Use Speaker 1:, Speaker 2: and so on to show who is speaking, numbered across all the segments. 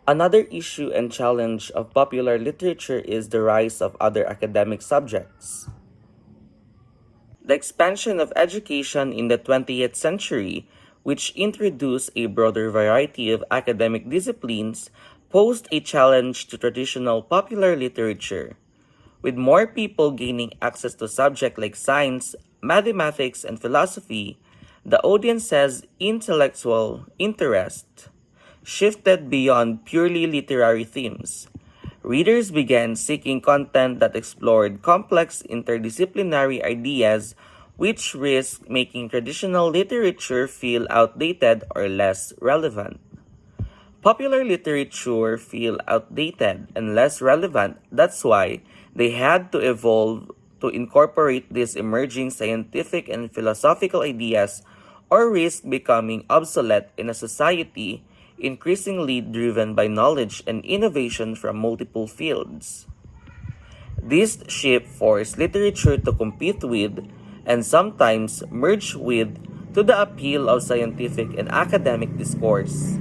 Speaker 1: Another issue and challenge of popular literature is the rise of other academic subjects. The expansion of education in the 20th century, which introduced a broader variety of academic disciplines, posed a challenge to traditional popular literature. With more people gaining access to subjects like science, mathematics, and philosophy, the audience's intellectual interest shifted beyond purely literary themes. Readers began seeking content that explored complex interdisciplinary ideas, which risked making traditional literature feel outdated or less relevant. Popular literature feel outdated and less relevant. That's why they had to evolve to incorporate these emerging scientific and philosophical ideas or risk becoming obsolete in a society increasingly driven by knowledge and innovation from multiple fields. This shift forced literature to compete with and sometimes merge with to the appeal of scientific and academic discourse.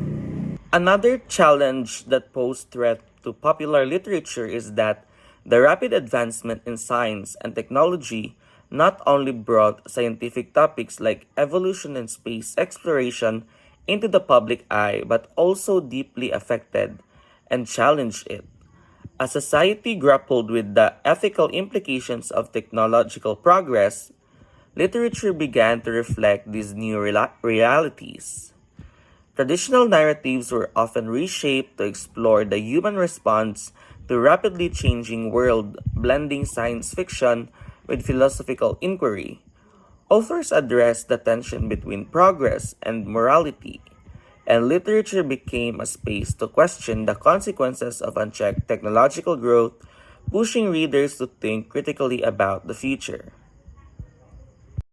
Speaker 1: Another challenge that posed threat to popular literature is that the rapid advancement in science and technology not only brought scientific topics like evolution and space exploration into the public eye but also deeply affected and challenged it. As society grappled with the ethical implications of technological progress, literature began to reflect these new realities. Traditional narratives were often reshaped to explore the human response to rapidly changing world, blending science fiction with philosophical inquiry. Authors addressed the tension between progress and morality, and literature became a space to question the consequences of unchecked technological growth, pushing readers to think critically about the future.